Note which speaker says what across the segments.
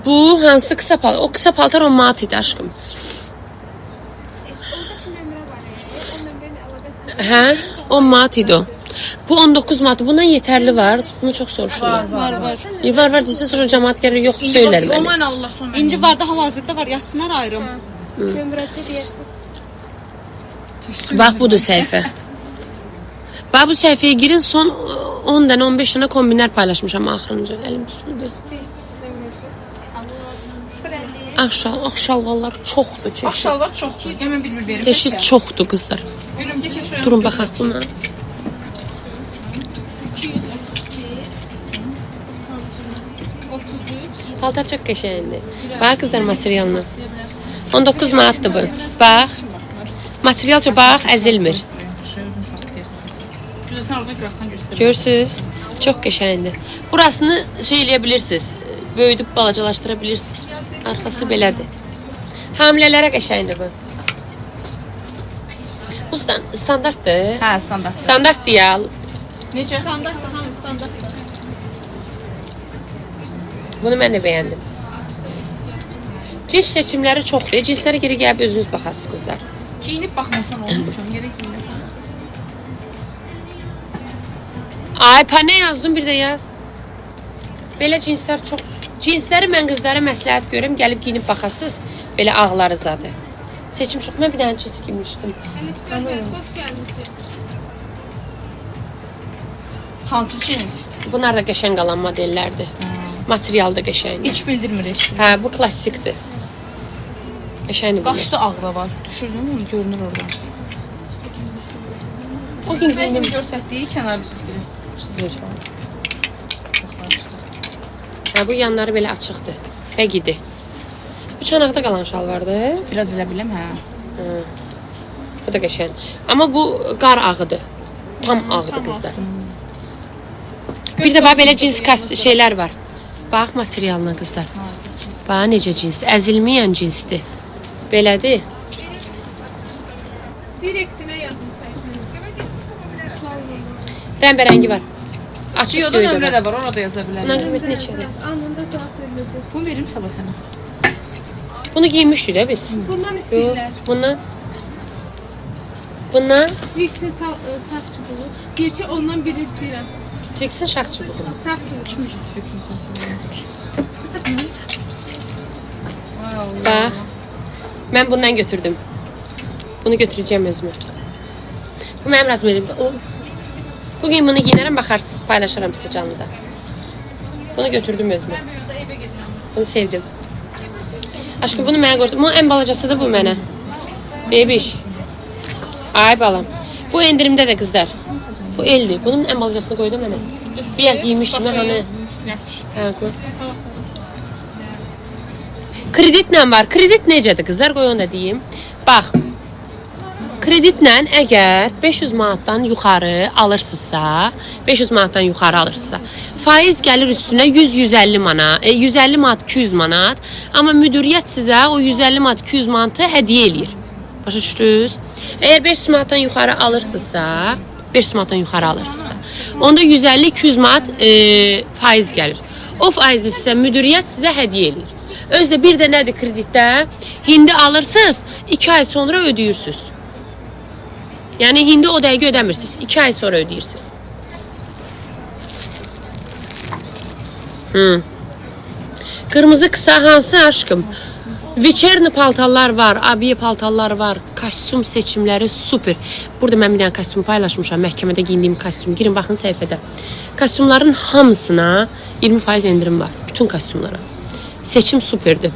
Speaker 1: Bu hansı qısa paltar? O qısa paltar 10 manat idi aşkım. Hə, 10 manat idi o. Bu 19 manat. Bundan yeterli var. Bunu çok soruşurlar.
Speaker 2: Var.
Speaker 1: Var deyirsə sonra cəmaət gəlir yoxdur söylər mənə.
Speaker 2: Ondan Allah sonra. İndi var da hal-hazırda var. Yazsınlar ayrım.
Speaker 3: Gömrəcə deyirsən.
Speaker 1: Bax budur səhifə. Bax bu səhifəyə girin, son 10 dənə 15 dənə kombinlər paylaşmışam axırıncı. Əlim tutuldu. Ağ şalvarlar çoxdur çeşid.
Speaker 2: Ağ şalvar çoxdur. Gəmən bir verim.
Speaker 1: Çeşid çoxdur qızlar.
Speaker 2: Önümdə keçirəm.
Speaker 1: Durun baxaq buna. Paltar çox qəşəngdir. Bax qızlar materialına. 19 manatdır bu. Bax. Materialca bax, əzilmir.
Speaker 2: Güzəsən oradan qıraqdan göstərir.
Speaker 1: Görürsüz? Çox qəşəngdir. Burasını şey eləyə bilirsiniz. Böyüdüb balacalaşdıra bilirsiniz. Arxası belədir. Hamilələrə qəşəngdir bu. Bu standartdır.
Speaker 2: Hə, standart.
Speaker 1: Standartdır ya.
Speaker 2: Necə? Standart, hamı standart.
Speaker 1: Bunu mən də bəyəndim. Cins seçimləri çoxdur. Cinslərə geri gəlib özünüz baxasınız qızlar.
Speaker 2: Giyinib baxmasan olur mu? Yerə giyinəsən.
Speaker 1: Ay, panə yazdım, bir də yaz. Belə cinslər çox. Cinsləri mən qızlara məsləhət görürəm, gəlib giyinib baxasınız. Belə ağları zadı. Seçim çox. Mən bir dənə cins giymişdim.
Speaker 3: Hoş gəlmişsiniz.
Speaker 2: Hansı cins?
Speaker 1: Bunlar da qəşəng qalan modellərdir. Material da qəşəngdir.
Speaker 2: Heç bildirmir heç.
Speaker 1: Hə, bu klassikdir. Qəşəngdir bu.
Speaker 2: Qaşda ağ da var. Düşürdün mü? Görünür orada.
Speaker 1: O gün
Speaker 2: Mənim
Speaker 1: giyindim.
Speaker 2: görsətdiyi kənar çizgili.
Speaker 1: Çizir. Hə, bu yanları belə açıqdır. Bəgidir. Bu çanaqda qalan şalvardır.
Speaker 2: Biraz elə biləm, hə.
Speaker 1: Bu da qəşəng. Amma bu qar ağıdır. Tam ağıdır qızlar. Bir də bax belə cins şeylər var. Bax materialına qızlar. Bax necə cinsdir. Əzilməyən cinsdir. Belədir.
Speaker 3: Direktinə yazın sayfanı.
Speaker 1: Rəmbərəngi var. Açıq
Speaker 2: Biyoda
Speaker 1: göydə
Speaker 2: nömrə
Speaker 1: var.
Speaker 2: də var, orada yaza
Speaker 1: Bundan
Speaker 2: bilərlər.
Speaker 1: qiyməti neçədir?
Speaker 3: Anında cavab verilir.
Speaker 2: Bunu verim sabah sənə.
Speaker 1: Bunu giymişdik də biz.
Speaker 3: Bundan
Speaker 1: Yox,
Speaker 3: istəyirlər.
Speaker 1: bundan. Bundan.
Speaker 3: Twix'in sağ çubuğu. Bir ki ondan biri istəyirəm.
Speaker 1: Twix'in şax çubuğu.
Speaker 3: Sağ çubuğu.
Speaker 1: Bax. Mən bundan götürdüm. Bunu götürəcəyəm özümə. Bu mənim razım edim. Bugün bunu giyinərəm, baxarsınız, paylaşaram sizə canlıda. Bunu götürdüm özümə. Bunu sevdim. Aşkım bunu mənə qoyursun. Bunun ən balacasıdır bu mənə. Bebiş. Ay balam. Bu endirimdə də qızlar. Bu eldir. Bunun ən balacasını qoydum mənə. Bir yer giymişdim mən hani. Hə, qoy. Kreditlə var. Kredit necədir qızlar? Qoy onu da deyim. Bax. Kreditlə əgər 500 manatdan yuxarı alırsınızsa, 500 manatdan yuxarı alırsınızsa, faiz gəlir üstünə 100-150 manat, 150 manat, 200 manat, amma müdiriyyət sizə o 150 manat, 200 manatı hədiyyə eləyir. Başa düşdünüz? Əgər 500 manatdan yuxarı alırsınızsa, 500 manatdan yuxarı alırsınızsa, onda 150-200 manat faiz gəlir. O faizi sizə müdiriyyət sizə hədiyyə eləyir. Özdə bir də nədir kreditdə? Hindi alırsınız, 2 ay sonra ödəyirsiniz. Yəni hindi o dəqiqə ödəmirsiniz. 2 ay sonra ödəyirsiniz. Qırmızı qısa hansı aşkım? Вечерni paltarlar var, abiyə paltarlar var. Kostyum seçimləri super. Burada mən bir dənə kostyum paylaşmışam. Məhkəmədə giyindiyim kostyum. Girin baxın səhifədə. Kostyumların hamısına 20% endirim var. Bütün kostyumlara. Seçim superdir.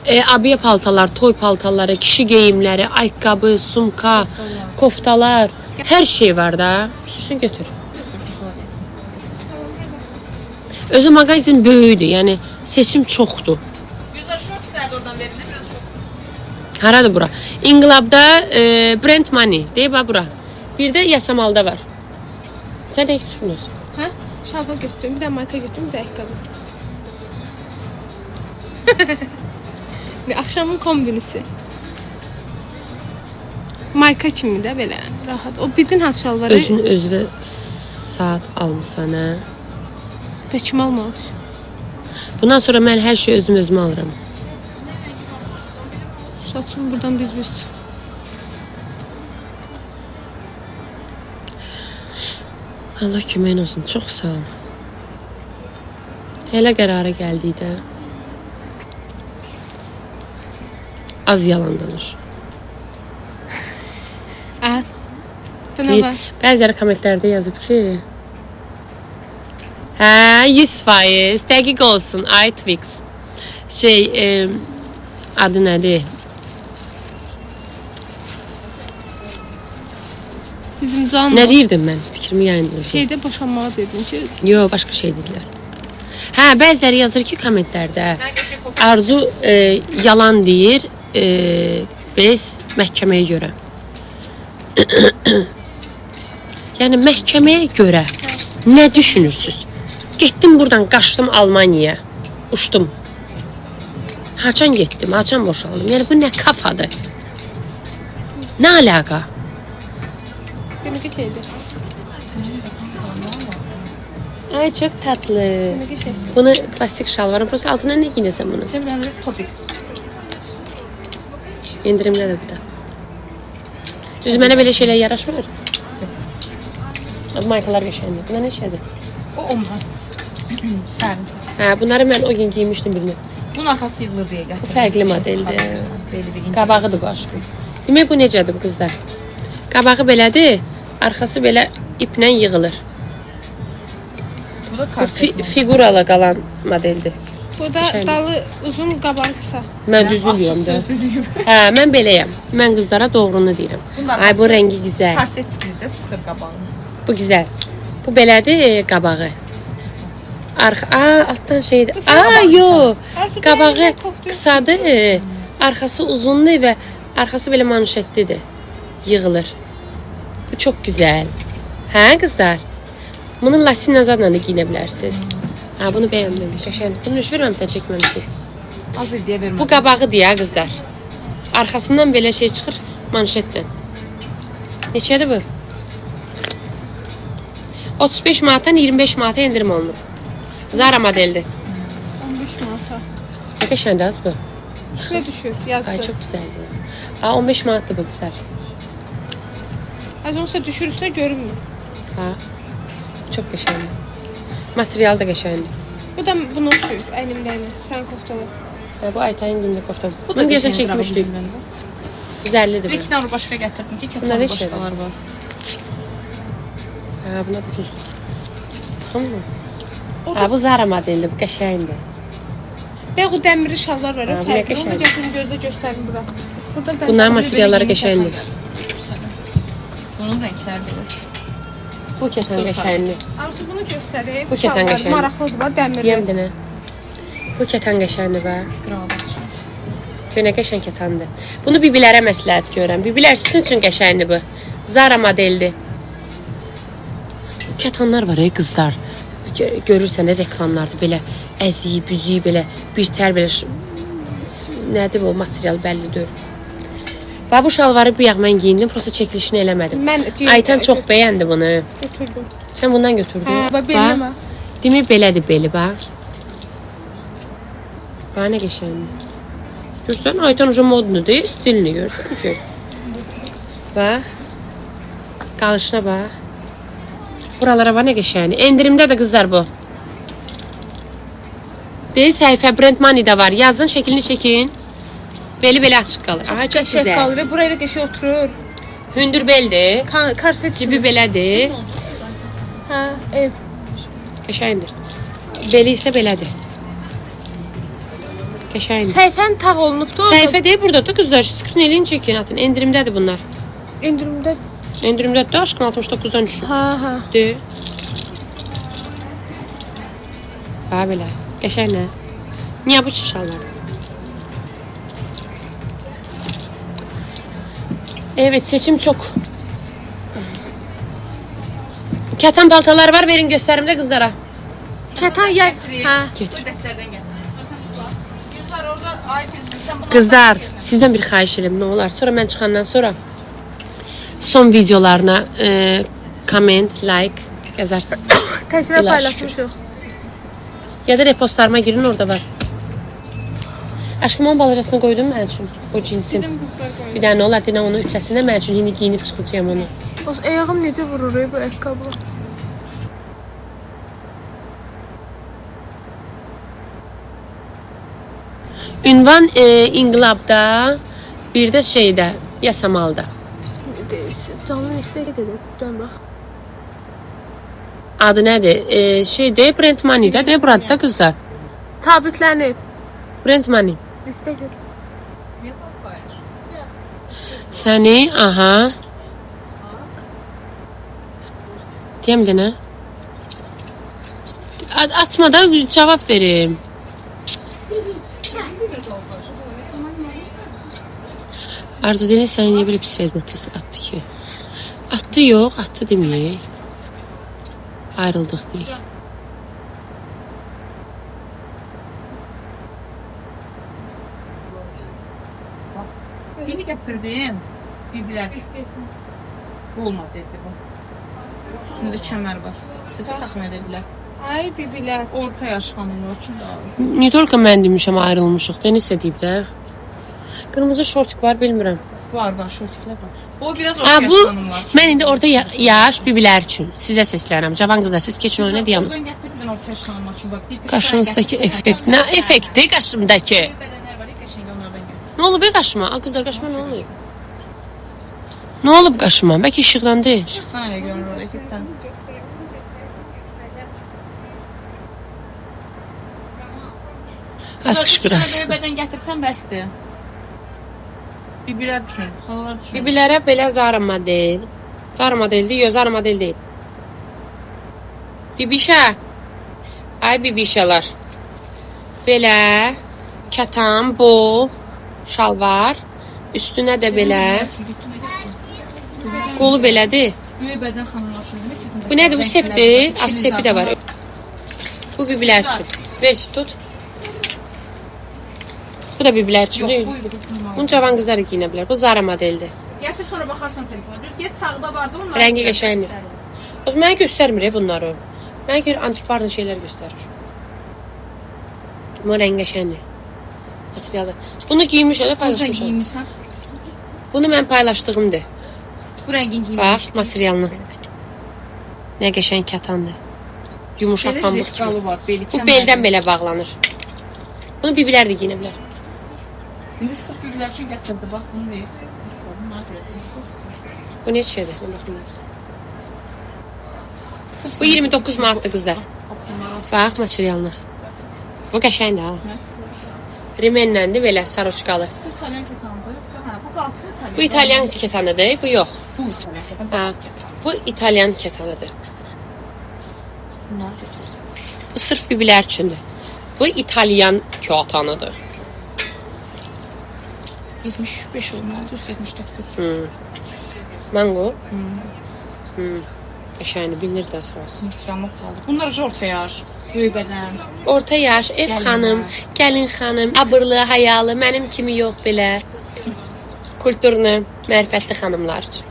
Speaker 1: Abiyə paltarlar, toy paltarları, kişi geyimləri, ayaqqabı, sumka, koftalar, hər şey var da. Sürsən götür. Özü mağazin böyüdür, yəni seçim çoxdur.
Speaker 2: Güzel şortlar da oradan verin, biraz şort.
Speaker 1: Haradır bura? İnqilabda Brand Money deyib ha bura. Bir də Yasamalda var. Sən nə götürmüyorsun?
Speaker 3: Hə? Şalvar götürdüm, bir də marka götürdüm, bir də ayaqqabı. Axşamın kombinisi. Marka kimi də belə rahat. O bildin hansı şalvarı?
Speaker 1: Özün özünə saat almısan hə?
Speaker 3: Pəkim almalı.
Speaker 1: Bundan sonra mən hər şeyi özüm alıram.
Speaker 3: Saçım buradan biz.
Speaker 1: Allah köməyin olsun. Çox sağ ol. Elə qərara gəldikdə az yalan danış.
Speaker 3: Buna var.
Speaker 1: Bəziləri kommentlərdə yazıb ki, hə, 100%, dəqiq olsun, ay Twix. Adı nədir?
Speaker 3: Bizim canlı.
Speaker 1: Nə deyirdim mən? Fikrimi yayınlayacağım.
Speaker 3: Şeydə boşanmağa dedin ki,
Speaker 1: Yox, başqa şey dedilər. Hə, bəziləri yazır ki, kommentlərdə Arzu yalan deyir, biz məhkəməyə görə. Yəni məhkəməyə görə nə düşünürsüz? Getdim buradan, qaçdım Almaniyaya, uçdum. Haçan getdim, haçan boşaldım. Yəni bu nə kafadır? Nə əlaqə?
Speaker 3: günlük şeydir.
Speaker 1: Ay çok tatlı.
Speaker 3: Günlük şey.
Speaker 1: Bunu plastik şalvarın. Prosta altına ne giyinirsən bunu?
Speaker 2: Şimdi ben de topik.
Speaker 1: İndirimdə də bu da. Düz mənə belə şeylər yaraşmır. Bu maykalar qəşəngdir. Bunlar nə şeydir?
Speaker 2: O omha. Servis.
Speaker 1: Hə, bunları mən o gün giymişdim birini.
Speaker 2: Bunun arkası yığılır diye getirdim.
Speaker 1: Bu fərqli modeldir.
Speaker 2: Belli bir ince.
Speaker 1: Qabağıdır bu aşkım. Demək bu necədir bu qızlar? Qabağı belədir, arxası belə iplə yığılır.
Speaker 2: Bu da
Speaker 1: Bu
Speaker 2: karset.
Speaker 1: figuralı qalan modeldir.
Speaker 3: Bu da
Speaker 1: Qəşəngdir.
Speaker 3: dalı uzun, qabağı qısa.
Speaker 1: Mən düzülüyorum da. Hə, mən beləyəm. Mən qızlara doğrunu deyirəm.
Speaker 2: Bunlar
Speaker 1: Ay bu
Speaker 2: arası-
Speaker 1: rəngi gözəl.
Speaker 2: Karset bir de sıfır qabağını.
Speaker 1: Bu güzel. Bu belədir qabağı. Altdan şeydir. Yo.
Speaker 3: Arzu,
Speaker 1: Qabağı
Speaker 3: beğendin, kofta
Speaker 1: qısadır. Arxası uzundur və arxası belə manşetlidir. Yığılır. Bu çox gözəl. Hə qızlar? Bunu lasin azadla da giyinə bilərsiniz. Ha bunu bəyəndim. Qəşəngdir. Bunu üç verməmsən çəkməmişik.
Speaker 2: Az diye vermem.
Speaker 1: Bu qabağı deyə qızlar. Arxasından belə şey çıxır manşetlə. Neçədir bu? 35 manatdan 25 manata endirim olunub. Zara modeldir.
Speaker 3: 15 manata.
Speaker 1: Ne qəşəngdir az bu.
Speaker 3: Üstüne düşür, yazdı.
Speaker 1: Ay çok güzeldir. 15 manatdır bu qızlar.
Speaker 3: Az olsa düşür üstüne görünmür.
Speaker 1: Ha. Çok qəşəngdir. Material da qəşəngdir.
Speaker 3: Bu da bunu oxşuyur, əynimlərinə. Sən koftalı.
Speaker 1: Ha, bu Aytayın günlük kofta.
Speaker 2: Bu da
Speaker 1: Bunu deyəsən
Speaker 2: geçen
Speaker 1: çəkmişdik. Güzellidir
Speaker 2: Bir iki
Speaker 1: bu.
Speaker 2: tane başka getirdim ki
Speaker 1: Bunlar ne
Speaker 2: ketten
Speaker 1: şeyler?
Speaker 2: başkalar var.
Speaker 1: Ha, buna ucuz. Tamam mı? Ha, bu Zara modeldir. Bu qəşəngdir.
Speaker 3: Və o dəmiri şallar var, o
Speaker 1: Ha, bu nə
Speaker 3: fərqli. Onu da
Speaker 1: qəşəng.
Speaker 3: gətirin gözlə göstərin bura. Burada da
Speaker 1: Bunların materialları qəşəngdir.
Speaker 2: Bunun renkleri var.
Speaker 1: Bu keten qəşəngdir.
Speaker 3: Arzu bunu göstərir.
Speaker 1: Bu keten
Speaker 3: şalvar
Speaker 1: qəşəngdir.
Speaker 3: maraqlıdır, var dəmiri.
Speaker 1: Deyəm dinə. Bu keten qəşəngdir bə.
Speaker 2: Gradasyon.
Speaker 1: Gönə qəşəng ketandır. Bunu bibilərə məsləhət görürəm. Bibilər sizin üçün qəşəngdir bu. Zara modeldir. Ketanlar var ey qızlar. Görürsən də reklamlarda belə əziyi, büzüyü belə bir tər belə nədir bu material bəlli deyil. Və bu şalvarı bu yağ mən giyindim, prosta çəkilişini eləmədim.
Speaker 3: Mən
Speaker 1: Aytan çox bəyəndi bunu.
Speaker 3: götürdüm.
Speaker 1: Sən bundan götürdün.
Speaker 3: Hə, bax belimə.
Speaker 1: Demək belədir beli bax. Bax nə qəşəngdir. Görsən Aytan uca modnudur, stilini görsən ki. Bax. Qalışına bax. Buralara bax nə qəşəngdir. Endirimdə də qızlar bu. Deyil səhifə Brand Money-də var. Yazın, şəklini çəkin. Beli belə açıq qalır. Aha çox
Speaker 3: Qəşəng
Speaker 1: gözəl.
Speaker 3: qalır və buraya da qəşəng oturur.
Speaker 1: Hündür beldir.
Speaker 3: Korset
Speaker 1: Cibi belədir.
Speaker 3: Hə, ev.
Speaker 1: Qəşəngdir. Beli isə belədir. Qəşəngdir.
Speaker 3: Səhifən tağ olunubdu.
Speaker 1: Səhifə deyil burada da qızlar. Skrin eləyin çəkin atın. Endirimdədir bunlar.
Speaker 3: endirimdə.
Speaker 1: Endirimdədir də aşkım 69-dan düşür.
Speaker 3: Hə, hə.
Speaker 1: De. Ha belə. Qəşəng nə? Niyə bu çıxışallar? Evet, seçim çok. Keten paltalar var, verin gösterimde kızlara.
Speaker 3: Kətan yay. Hə.
Speaker 1: Getir.
Speaker 2: Bu dəstlərdən gətirin. Sən tutla. Yüzlər orada aytınsın. Sən bunları
Speaker 1: Kızlar, sizden bir xahiş edim, ne olar. Sonra ben çıxandan sonra son videolarına comment, like yazarsınız.
Speaker 3: Təcrübə
Speaker 1: İlahi
Speaker 3: paylaşmışıq.
Speaker 1: Ya da repostlarıma girin, orada var. Aşkım onun balacasını qoydum mən üçün. O cinsin.
Speaker 3: Dedim qızlar qoysun.
Speaker 1: Bir dənə olar, deyən onu ütəsində mən üçün indi giyinib çıxacağam onu.
Speaker 3: Ayağım necə vurur bu ayaqqabı?
Speaker 1: Ünvan İnqilabda, bir də şeydə, Yasamalda.
Speaker 3: Deyirsən, canın istəyə qədər. Dən bax.
Speaker 1: Adı nədir? Şeydə, Brent Money-də, də burada qızlar.
Speaker 3: Təbriklənib.
Speaker 1: Brent Money.
Speaker 3: İstə gör.
Speaker 1: Səni, aha. Deyəm də nə? Atma da cavab verim. Arzu deyil, səni niyə belə pis vəziyyətdə atdı ki? Atdı yox, atdı deməyək. Ayrıldıq deyək.
Speaker 2: Yeni getirdim. Biblər. Olmadı dedi bu. Üstündə kəmər var. Sizi təxmin edirlər.
Speaker 3: Ay bibilər.
Speaker 2: Orta yaş xanımlar üçün də alır.
Speaker 1: Niyə tolka mən demişəm ayrılmışıq? Dəniz deyib də. Qırmızı şortik var, bilmirəm.
Speaker 2: Var, şortiklər var. O biraz
Speaker 1: Ha,
Speaker 2: orta yaş
Speaker 1: bu
Speaker 2: xanımlar üçün.
Speaker 1: mən indi orada yaş bibilər üçün sizə səslənirəm. Cavan qızlar, siz keçin oyuna deyəm.
Speaker 2: Oradan gətirdim orta yaş xanımlar üçün. Bax, bir
Speaker 1: Qarşınızdakı effekt. Nə effekti qarşımdakı?
Speaker 2: bədənlər var, qəşəng onlardan gətir.
Speaker 1: Nə olub qaşıma? A qızlar qaşıma nə olub? Nə olub qaşıma? Bəlkə işıqdan deyil.
Speaker 2: Çıxdan elə görünür orada effektdən.
Speaker 1: Az qışqıras.
Speaker 2: Böyle bədən gətirsən bəsdir. Bibilər üçün, xalalar üçün.
Speaker 1: Bibilərə belə Zara model. Zara modeldir, yox Zara model deyil. Bibişə. Ay bibişələr. Belə kətan, bol şalvar, üstünə də belə. Qolu belədir.
Speaker 2: Böyük bədən xanımlar üçün demək.
Speaker 1: Bu nədir? Bu sepdir. Az sepi də var. Bu bibilər üçün. Ver tut. Bu da bibilər üçün.
Speaker 2: Yox,
Speaker 1: deyil.
Speaker 2: bu.
Speaker 1: Bunu cavan qızlar geyinə bilər. Bu Zara modeldir.
Speaker 2: Gətir sonra baxarsan telefona. Düz get sağda vardı onlar.
Speaker 1: Rəngi qəşəngdir. O zaman mənə göstərmir bunları. Mənə görə antikvarlı şeylər göstərir. Bu rəng qəşəngdir. Materialı. Bunu giymiş elə
Speaker 2: Sən
Speaker 1: paylaşmışam.
Speaker 2: giymisən.
Speaker 1: Bunu mən paylaşdığımdır.
Speaker 2: Bu rəngin
Speaker 1: Bax,
Speaker 2: giymişsən.
Speaker 1: materialını. Nə qəşəng kətandır. Yumuşaq
Speaker 2: Belə
Speaker 1: pambıq
Speaker 2: jilkalı
Speaker 1: kimi.
Speaker 2: var, beli
Speaker 1: Bu beldən belə bağlanır. Bunu bibilər də giyinə bilər.
Speaker 2: İndi sırf bizlər üçün gətirdi. Bax, bunu ver. Bunlar da.
Speaker 1: Bu neçədir? Mən baxım. Bu 29 manatdır qızlar. Bax, materialını. Bu qəşəngdir ha. Rimenləndir belə saroçkalı.
Speaker 2: Bu İtalyan ketanıdır. Ha, bu qalsın İtalyan.
Speaker 1: Bu İtalyan ketanıdır, bu yox.
Speaker 2: Bu İtalyan ketanı.
Speaker 1: Ha, bu İtalyan ketanıdır.
Speaker 2: Bunları götürürsən.
Speaker 1: Bu sırf bibilər üçündür. Bu İtalyan ketanıdır.
Speaker 2: 75 olmalı, 79.
Speaker 1: Mango. Qəşəngdir, bilinir də sağ olsun.
Speaker 2: İhtiramla sağlıq. Bunlar da orta yaş, böyük bədən.
Speaker 1: Orta yaş, ev xanım, gəlin xanım, abırlı, hayalı, mənim kimi yox belə. Kulturlu, mərifətli xanımlar üçün.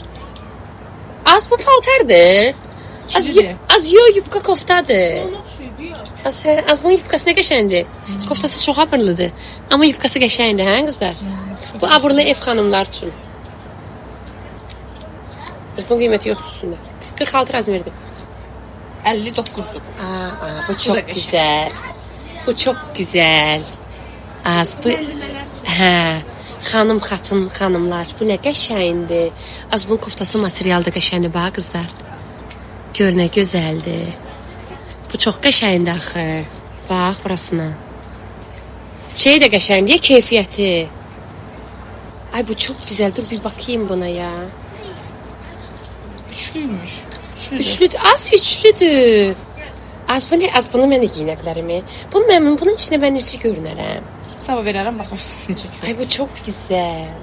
Speaker 1: Az bu paltardır. Az yo yubka koftadır. Az bunun yubkası nə qəşəngdir. Koftası çox abırlıdır. Amma yubkası qəşəngdir, hə qızlar? Bu abırlı ev xanımlar üçün. Bunun qiyməti yoxdur üstündə. 46 razmerdir.
Speaker 2: 59'dur.
Speaker 1: Bu çox gözəl. Bu çox gözəl. Az bu hə, xanım xatın xanımlar. Bu nə qəşəngdir. Az bunun koftası materialda qəşəngdir bax qızlar. Gör nə gözəldir. Bu çox qəşəngdir axı. Bax burasına. Şey də qəşəngdir, keyfiyyəti. Ay bu çox gözəl. Dur bir bakayım buna ya.
Speaker 2: Üçlüymüş.
Speaker 1: Üçlüdür. Az üçlüdür. Az bu ne? Az bunu mən də giyinə bilərəm. Bunun içində mən necə görünərəm?
Speaker 2: Sabah verərəm baxarsın necə.
Speaker 1: Ay bu çox gözəl.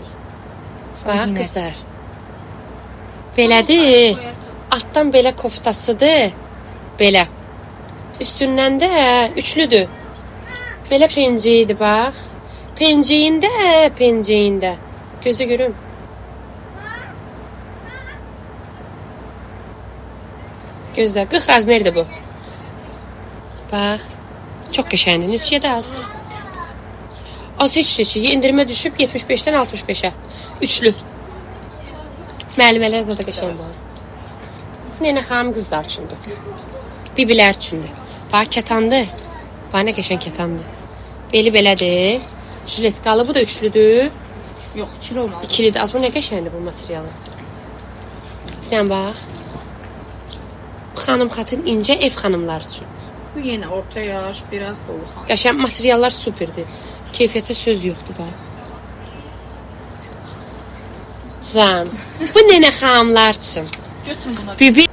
Speaker 1: Bax qızlar. Belədir. Altdan belə koftasıdır. Belə. Üstündən də üçlüdür. Belə pencəyidir bax. Pencəyində. Gözü görüm. Gözlə, 40 razmerdir bu. Bax, Çox qəşəngdir. Neçəyə də az? Az heç. Endirmə düşüb 75-dən 65-ə. Üçlü. Müəllimələr zədə qəşəngdir. Nənə xanım qızlar üçündür. Bibilər üçündür. Bax kətandır. Bax nə qəşəng kətandır. Beli belədir. Jiletkalı bu da üçlüdür.
Speaker 2: Yox, kilo olmalı.
Speaker 1: İkilidir. Az bu nə qəşəngdir bu materialı. Yəni bax. Xanım xatın incə ev xanımlar üçün.
Speaker 2: Bu yenə orta yaş, biraz dolu xanım.
Speaker 1: Qəşəng materiallar superdir. Keyfiyyətə söz yoxdur bax. Can. Bu nənə xanımlar üçün.
Speaker 2: Götürün buna.
Speaker 1: Bibi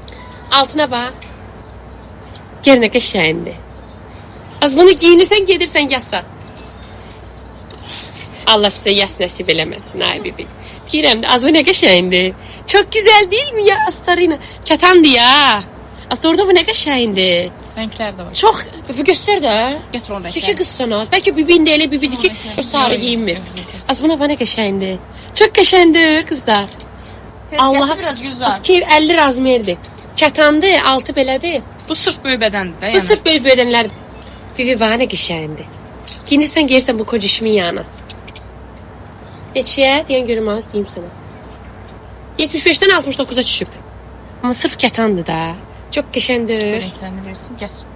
Speaker 1: altına bax. Gör nə qəşəngdir. Az bunu giyinirsən, gedirsən yasa. Allah sizə yas nəsib eləməsin ay bibi. Deyirəm də az bu nə qəşəngdir. Çox gözəl deyilmi ya Astarina? Kətandır ya. Astarda bu nə qəşəngdir.
Speaker 2: Rənglər də var.
Speaker 1: Çox göstər də.
Speaker 2: Gətir onu
Speaker 1: Çünki
Speaker 2: rəngləri.
Speaker 1: qızsan az. Bəlkə bibin də elə bibidir ki, o sarı geyinmir. Az buna nə qəşəngdir. Çox qəşəngdir qızlar.
Speaker 2: Allah biraz gözəl.
Speaker 1: Az ki 50 razmerdir. Kətandır, altı belədir.
Speaker 2: Bu sırf böyük bədəndir də,
Speaker 1: Bu
Speaker 2: yəni.
Speaker 1: sırf böyük bədənlər. Bibi var nə qəşəngdir. Giyinirsən, geyirsən bu kocişimin yanına. Neçəyə? Deyən görüm az, deyim sənə. 75-dən 69-a düşüb. Amma sırf kətandır da. Çox qəşəngdir.
Speaker 2: Rənglərini versin, gətir.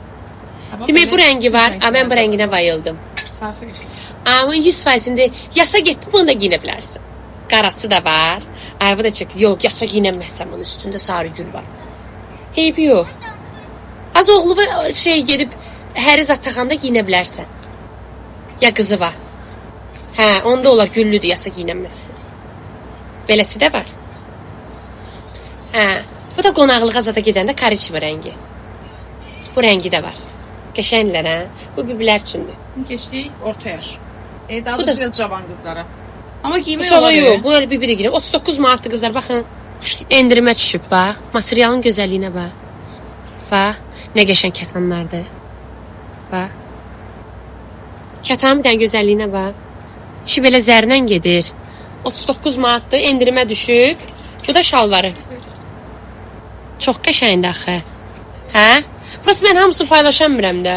Speaker 1: Demək bu rəngi var. Mən bu rənginə bayıldım.
Speaker 2: Sarısı qəşəng.
Speaker 1: Amma 100%-ində yasa getdi, bunu da giyinə bilərsən. Qarası da var. Ay bu da çıx. Yox, yasa giyinəməzsən bunun üstündə sarı gül var. Eybi yox. Az oğlu gedib həri zat taxanda giyinə bilərsən. Ya qızı var. Hə, onda olar güllüdür, yasa giyinəməzsən. Beləsi də var. Hə, bu da qonaqlığa zata gedəndə kariçiva rəngi. Bu rəngi də var. Qəşənglər hə. Bu bibilər üçündür.
Speaker 2: Keçdik orta yaş. Daha
Speaker 1: Bu
Speaker 2: da
Speaker 1: da-
Speaker 2: biraz cavan qızlara. Amma giymək
Speaker 1: Çox
Speaker 2: olar.
Speaker 1: yox, bu elə bibiri girir. 39 manatdır qızlar, baxın. Endirimə düşüb bax. Materialın gözəlliyinə bax. Bax, nə qəşəng kətanlardır. Bax. Kətanın bir dənə gözəlliyinə bax. İçi belə zərnən gedir. 39 manatdır, endirimə düşüb. Bu da şalvarı. Çox qəşəngdir axı. Hə? Burası mən hamısını paylaşamıram da.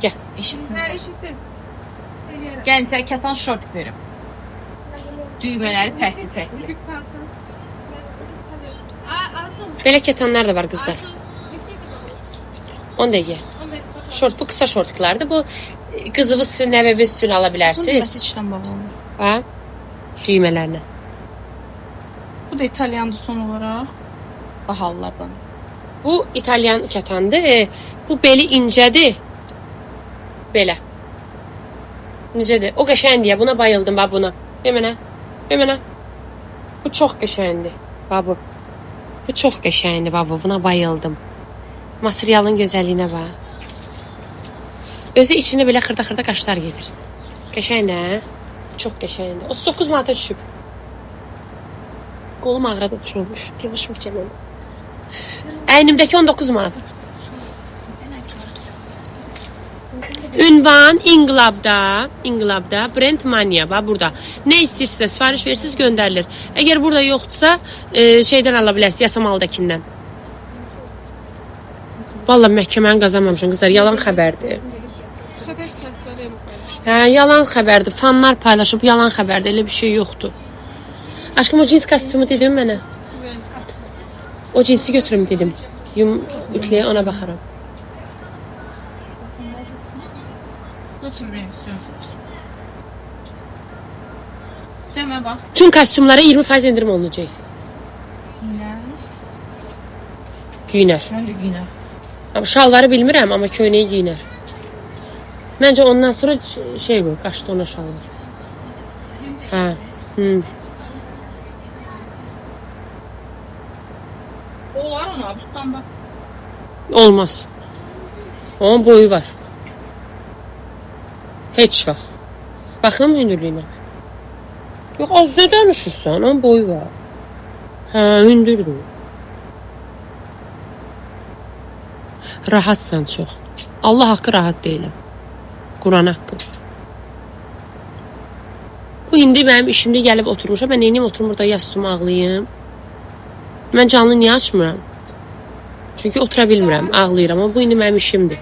Speaker 1: Gəl.
Speaker 2: Eşitdim. Gəlin sən kətan şort verim. Düymələri fərqli.
Speaker 1: Belə kətanlar da var qızlar. 10 dəqiqə. Şort, bu qısa şortlardır. Bu qızıvız üçün, nəvəviz üçün ala
Speaker 2: Bu
Speaker 1: bilərsiniz.
Speaker 2: nəsə içdən bağlanır.
Speaker 1: Ha? Düymələrlə.
Speaker 2: Bu da İtalyandı son olaraq. Bahalılardan.
Speaker 1: Bu İtalyan kətandır. Bu beli incədir. Belə. Necədir? O qəşəngdir. Buna bayıldım bax buna. Demənə. Demənə. Bu çox qəşəngdir. Bax bu. Bu çox qəşəngdir bax bu. Buna bayıldım. Materialın gözəlliyinə bax. Özü içində belə xırda-xırda qaşlar gedir. Qəşəng nə? Çox qəşəngdir. 39 manata düşüb. Qolum ağrıdı tutulmuş. Demişim ki, mən. Əynimdəki 19 manat. Ünvan İnqilabda Brand Mania var burada. Nə istəyirsiniz, sifariş verirsiniz, göndərilir. Əgər burada yoxdursa, şeydən ala bilərsiniz, yasamaldakından. Vallahi məhkəməni qazanmamışam qızlar, yalan xəbərdir.
Speaker 3: Xəbər saytları ilə paylaşır.
Speaker 1: Hə, yalan xəbərdir. Fanlar paylaşıb yalan xəbərdir. Elə bir şey yoxdur. Aşkım o cins kostyumu dedim mənə. O cinsi götürüm dedim. Ütüləyə ona baxaram.
Speaker 2: Götür versiyon. Demə bax.
Speaker 1: Tüm kostyumlara 20% endirim olunacaq.
Speaker 2: Nə?
Speaker 1: Giyinər.
Speaker 2: Məncə giyinər.
Speaker 1: Amma şalvarı bilmirəm, amma köynəyi giyinər. Məncə ondan sonra şey qoy, qaşdı ona şalvar. Hə.
Speaker 2: Olar ona, bustan bax.
Speaker 1: Olmaz. Onun boyu var. Heç vaxt. Baxın hündürlüyünə. Yox, az nə danışırsan? Onun boyu var. Hə, hündürdür. Rahatsan çox. Allah haqqı rahat deyiləm. Quran haqqı. Bu indi mənim işimdə gəlib oturmuşam. Mən neyniyim oturum burada yastıma ağlayım. Mən canlı niyə açmıram? Çünki otura bilmirəm, ağlayıram. Amma bu indi mənim işimdir.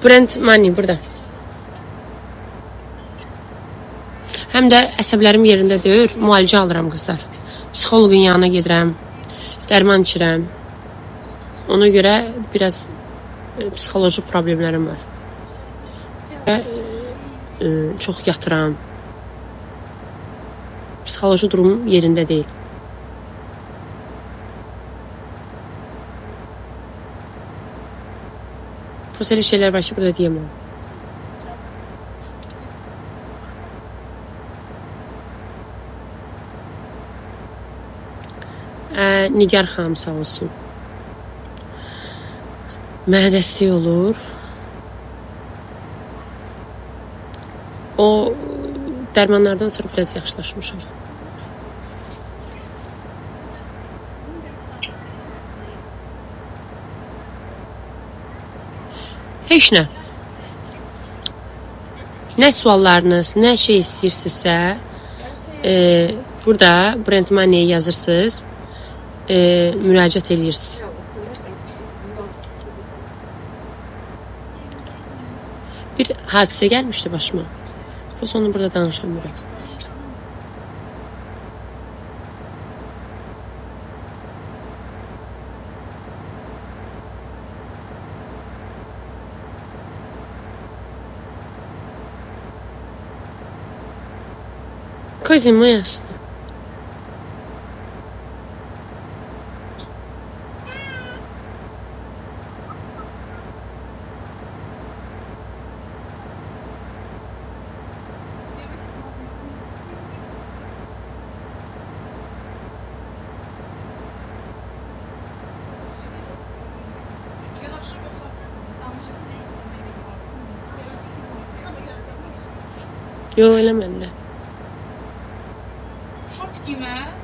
Speaker 1: Brand Money burada. Həm də əsəblərim yerində deyil, müalicə alıram qızlar. Psixoloqun yanına gedirəm, dərman içirəm. Ona görə biraz psixoloji problemlərim var. Çox yatıram. Psixoloji durumum yerində deyil. Prosta elə şeylər var ki, burada deyəməm. Nigar xanım sağ olsun. Mənə dəstək olur. O dərmanlardan sonra biraz yaxşılaşmışam. Heç nə. Nə suallarınız, nə şey istəyirsinizsə, burada Brand Money yazırsınız, müraciət edirsiniz. Bir hadisə gəlmişdi başıma. Prosta onu burada danışamıyorum. Coisa muito esta. Yo, eləmədi.
Speaker 2: Şort giyməz.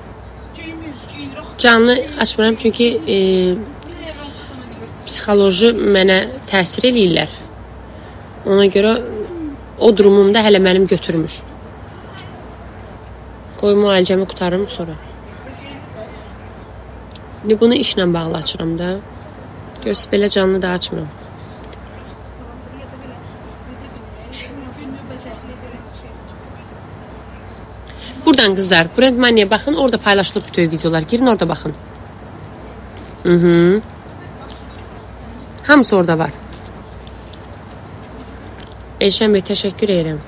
Speaker 2: Geyinir.
Speaker 1: Canlı açmıram çünki psixoloji mənə təsir eləyirlər. Ona görə o durumumda hələ mənim götürmür. Qoy müalicəmi qutarım sonra. İndi bunu işlə bağlı açıram da. Görürsünüz belə canlı da açmıram. Buradan kızlar, Brand Money'e bakın. Orada paylaşılıb bütün videolar. Girin orada bakın. Hamısı orada var. Elşən Bey, təşəkkür edirəm.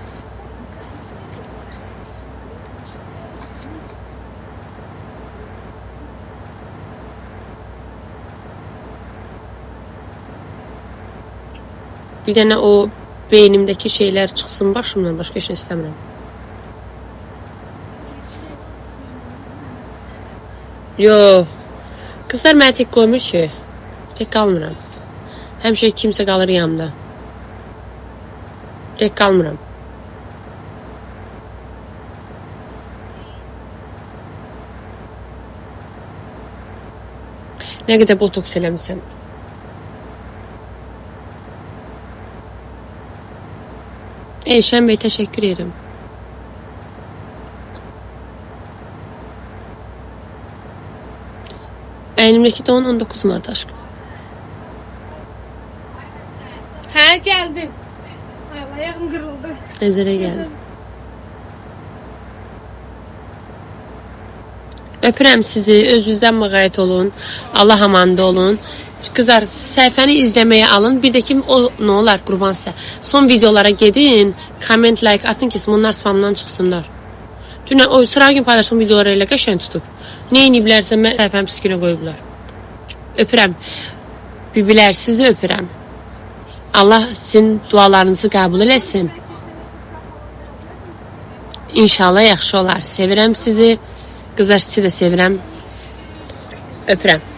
Speaker 1: Bir dənə o beynimdəki şeylər çıxsın başımdan, başqa heç nə istəmirəm. Yo, kızlar mənə tek qoymur ki. Tek qalmıram. Həmişə kimsə qalır yanımda. Tek qalmıram. Nə qədər botoks eləmişəm. Elşən Bey, təşəkkür edirəm. Əynimdəki də 19 manat aşkım.
Speaker 3: Hə, gəldim. Ay, ayağım qırıldı.
Speaker 1: Nəzərə gəldim. Öpürəm sizi, özünüzdən müğayət olun. Allah amanda olun. Kızlar, səhifəni izləməyə alın. Bir də ki, o nə olar, qurban sizə. Son videolara gedin, comment, like atın ki, bunlar spamdan çıxsınlar. Dünən o sıra gün paylaşım videoları elə qəşəng tutub. Nə iniblərsə, mən səhifəm pis günə qoyublar. Öpürəm. Bibilər, sizi öpürəm. Allah sizin dualarınızı qəbul eləsin. İnşallah yaxşı olar. Sevirəm sizi. Qızlar, sizi də sevirəm. Öpürəm.